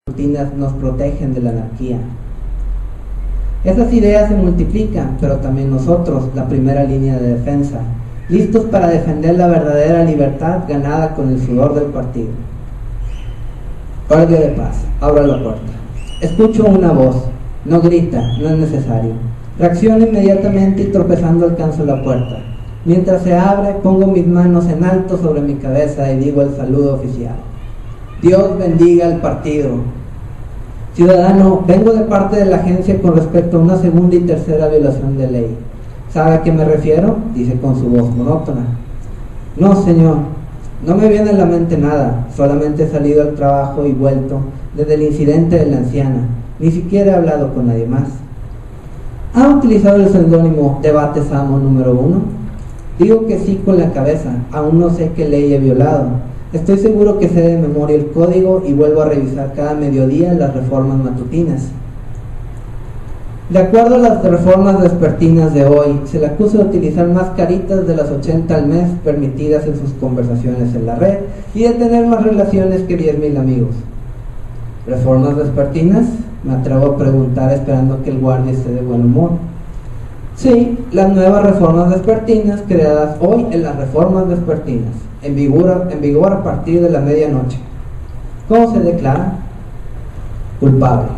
rutinas nos protegen de la anarquía. Esas ideas se multiplican, pero también nosotros, la primera línea de defensa, listos para defender la verdadera libertad ganada con el sudor del partido. Guardia de paz, abro la puerta. Escucho una voz, no grita, no es necesario. Reacciono inmediatamente y tropezando alcanzo la puerta. Mientras se abre, pongo mis manos en alto sobre mi cabeza y digo el saludo oficial. Dios bendiga al partido. Ciudadano, vengo de parte de la agencia con respecto a una segunda y tercera violación de ley. ¿Sabe a qué me refiero?, dice con su voz monótona. No, señor, no me viene a la mente nada, solamente he salido al trabajo y vuelto desde el incidente de la anciana, ni siquiera he hablado con nadie más. ¿Ha utilizado el seudónimo Debate Samo número 1? Digo que sí con la cabeza, aún no sé qué ley he violado. Estoy seguro que sé de memoria el código y vuelvo a revisar cada mediodía las reformas matutinas. De acuerdo a las reformas vespertinas de hoy, se le acusa de utilizar mascaritas de las 80 al mes permitidas en sus conversaciones en la red y de tener más relaciones que 10,000 amigos. ¿Reformas vespertinas?, me atrevo a preguntar esperando que el guardia esté de buen humor. Sí, las nuevas reformas vespertinas creadas hoy en las reformas vespertinas, en vigor a partir de la medianoche. ¿Cómo se declara? Culpable.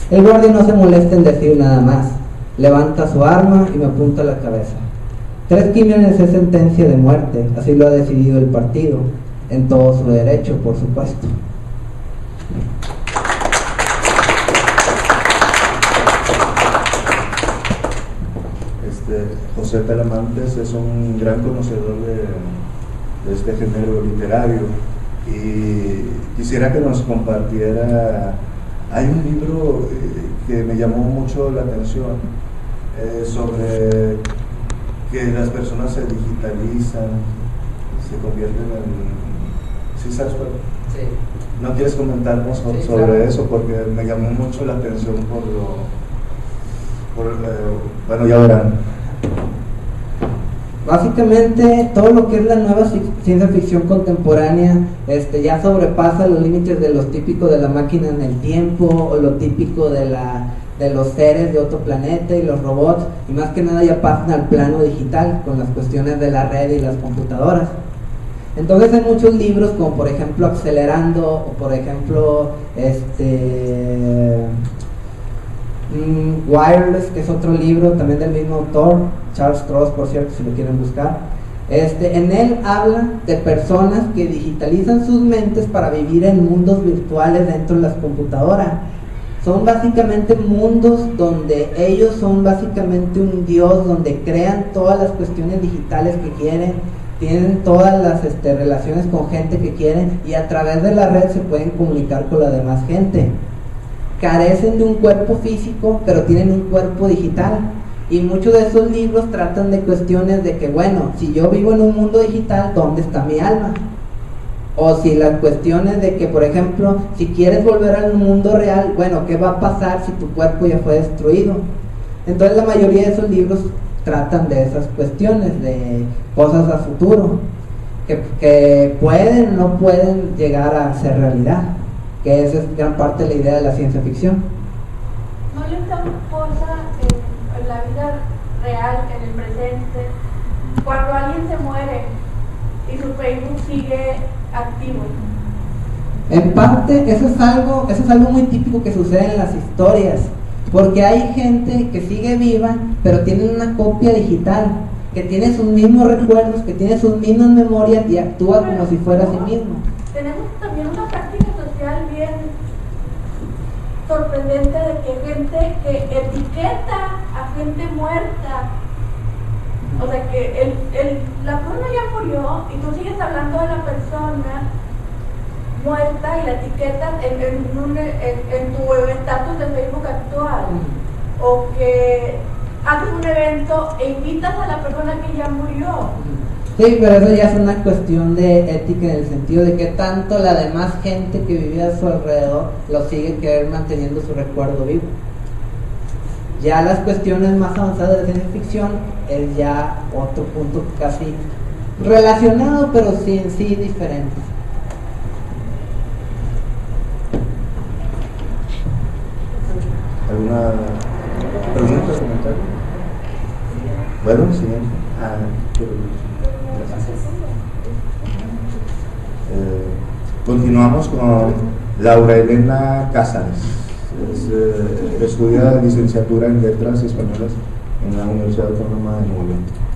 El guardia no se molesta en decir nada más. Levanta su arma y me apunta a la cabeza. 3 crímenes es sentencia de muerte, así lo ha decidido el partido, en todo su derecho, por supuesto. José Talamantes es un gran conocedor de este género literario y quisiera que nos compartiera. Hay un libro que me llamó mucho la atención sobre que las personas se digitalizan, se convierten en... ¿Sí sabes cuál? Sí. ¿No quieres comentarnos sobre claro. eso? Porque me llamó mucho la atención bueno, ya verán. Básicamente todo lo que es la nueva ciencia ficción contemporánea ya sobrepasa los límites de lo típico de la máquina en el tiempo o lo típico de los seres de otro planeta y los robots, y más que nada ya pasan al plano digital con las cuestiones de la red y las computadoras. Entonces hay muchos libros como por ejemplo Acelerando o por ejemplo Wireless, que es otro libro también del mismo autor, Charles Cross, por cierto, si lo quieren buscar. En él habla de personas que digitalizan sus mentes para vivir en mundos virtuales dentro de las computadoras. Son básicamente mundos donde ellos son básicamente un dios, donde crean todas las cuestiones digitales que quieren, tienen todas las relaciones con gente que quieren y a través de la red se pueden comunicar con la demás gente. Carecen de un cuerpo físico, pero tienen un cuerpo digital. Y muchos de esos libros tratan de cuestiones de que, bueno, si yo vivo en un mundo digital, ¿dónde está mi alma? O si las cuestiones de que, por ejemplo, si quieres volver al mundo real, bueno, ¿qué va a pasar si tu cuerpo ya fue destruido? Entonces la mayoría de esos libros tratan de esas cuestiones, de cosas a futuro, que pueden o no pueden llegar a ser realidad, que esa es gran parte de la idea de la ciencia ficción. ¿No le da cosa en la vida real, en el presente, cuando alguien se muere y su Facebook sigue activo? En parte, eso es algo muy típico que sucede en las historias, porque hay gente que sigue viva, pero tiene una copia digital, que tiene sus mismos recuerdos, que tiene sus mismas memorias y actúa como si fuera sí mismo. Tenemos también una práctica social bien sorprendente de que gente que etiqueta a gente muerta, o sea que la persona ya murió y tú sigues hablando de la persona muerta y la etiquetas en tu estatus de Facebook actual, o que haces un evento e invitas a la persona que ya murió. Sí, pero eso ya es una cuestión de ética en el sentido de que tanto la demás gente que vivía a su alrededor lo sigue manteniendo su recuerdo vivo. Ya las cuestiones más avanzadas de la ciencia ficción es ya otro punto casi relacionado, pero sí en sí diferente. ¿Alguna pregunta, comentario? Bueno, siguiente. Gracias. Continuamos con Laura Elena Cázares. Estudia licenciatura en Letras Españolas en la Universidad Autónoma de Nuevo León.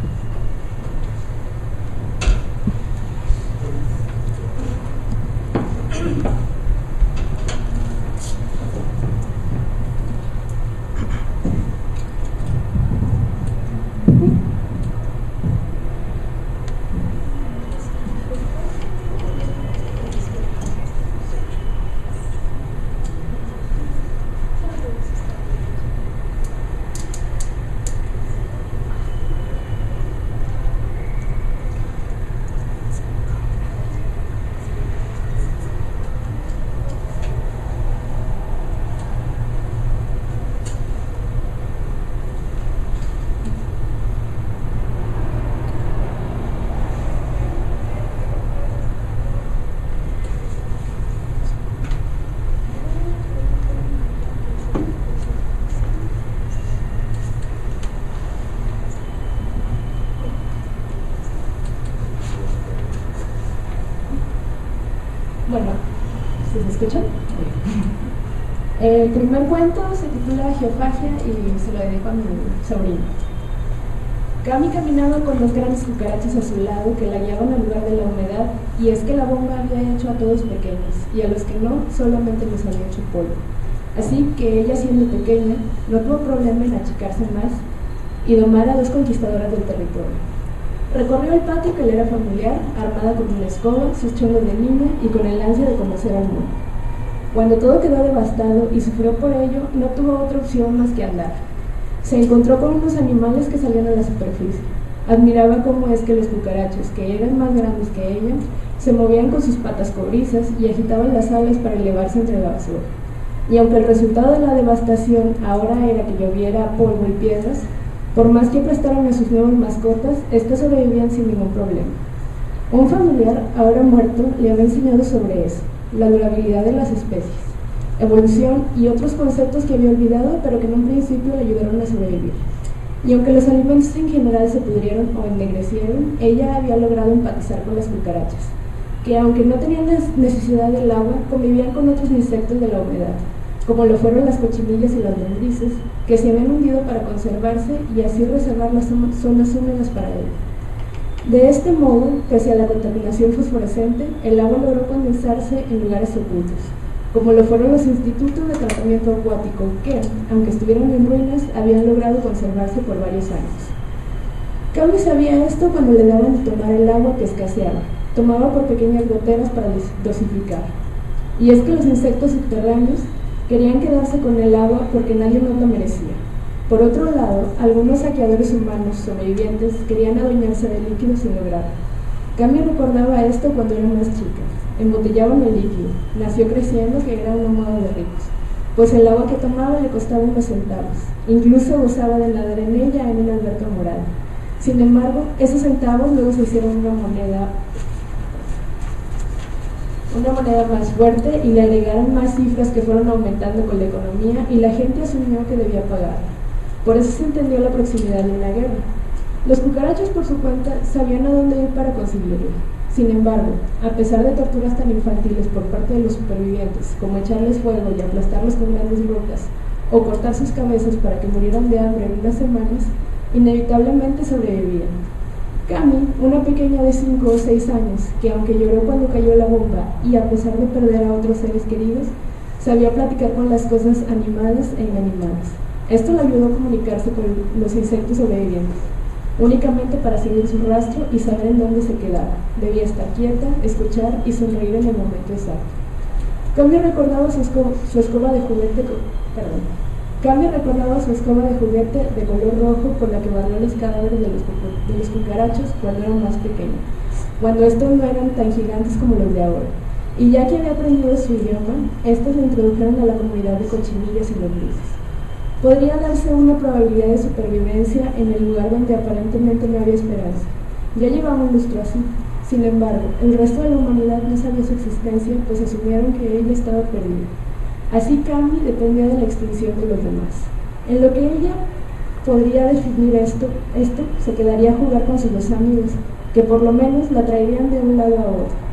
Bueno, ¿sí se escuchan? El primer cuento se titula Geofagia y se lo dedico a mi sobrino. Cami caminaba con dos grandes cucarachas a su lado que la guiaban al lugar de la humedad, y es que la bomba había hecho a todos pequeños, y a los que no, solamente les había hecho polvo. Así que ella, siendo pequeña, no tuvo problema en achicarse más y domar a dos conquistadoras del territorio. Recorrió el patio que le era familiar, armada con una escoba, sus chongos de niña y con el ansia de conocer al mundo. Cuando todo quedó devastado y sufrió por ello, no tuvo otra opción más que andar. Se encontró con unos animales que salían a la superficie. Admiraba cómo es que los cucarachos, que eran más grandes que ella, se movían con sus patas cobrizas y agitaban las alas para elevarse entre la basura. Y aunque el resultado de la devastación ahora era que lloviera polvo y piedras, por más que prestaran a sus nuevas mascotas, estas sobrevivían sin ningún problema. Un familiar, ahora muerto, le había enseñado sobre eso, la durabilidad de las especies, evolución y otros conceptos que había olvidado, pero que en un principio le ayudaron a sobrevivir. Y aunque los alimentos en general se pudrieron o ennegrecieron, ella había logrado empatizar con las cucarachas, que aunque no tenían necesidad del agua, convivían con otros insectos de la humedad, como lo fueron las cochinillas y las lombrices, que se habían hundido para conservarse y así reservar las zonas húmedas para ella. De este modo, pese a la contaminación fosforescente, el agua logró condensarse en lugares ocultos, como lo fueron los institutos de tratamiento acuático que, aunque estuvieron en ruinas, habían logrado conservarse por varios años. Cami sabía esto cuando le daban de tomar el agua que escaseaba. Tomaba por pequeñas goteras para dosificar. Y es que los insectos subterráneos querían quedarse con el agua porque nadie más lo merecía. Por otro lado, algunos saqueadores humanos sobrevivientes querían adueñarse del líquido sin lograrlo. Cami recordaba esto cuando era más chica. Embotellaban el líquido, nació creciendo que era una moda de ricos, pues el agua que tomaba le costaba unos centavos, incluso gozaba de nadar en ella en una alberca morada. Sin embargo, esos centavos luego se hicieron una moneda más fuerte y le agregaron más cifras que fueron aumentando con la economía y la gente asumió que debía pagar. Por eso se entendió la proximidad de una guerra. Los cucarachos por su cuenta sabían a dónde ir para conseguirlo. Sin embargo, a pesar de torturas tan infantiles por parte de los supervivientes, como echarles fuego y aplastarlos con grandes rocas, o cortar sus cabezas para que murieran de hambre en unas semanas, inevitablemente sobrevivían. Cami, una pequeña de 5 o 6 años, que aunque lloró cuando cayó la bomba y a pesar de perder a otros seres queridos, sabía platicar con las cosas animadas e inanimadas. Esto le ayudó a comunicarse con los insectos sobrevivientes, únicamente para seguir su rastro y saber en dónde se quedaba. Debía estar quieta, escuchar y sonreír en el momento exacto. Cami recordaba su escoba de juguete de color rojo con la que barrió los cadáveres de los cucarachos cuando era más pequeña, cuando estos no eran tan gigantes como los de ahora. Y ya que había aprendido su idioma, estos le introdujeron a la comunidad de cochinillas y lombrices. Podría darse una probabilidad de supervivencia en el lugar donde aparentemente no había esperanza. Ya llevaba un lustro así. Sin embargo, el resto de la humanidad no sabía su existencia, pues asumieron que ella estaba perdida. Así Cami dependía de la extinción de los demás. En lo que ella podría definir esto se quedaría a jugar con sus dos amigos, que por lo menos la traerían de un lado a otro.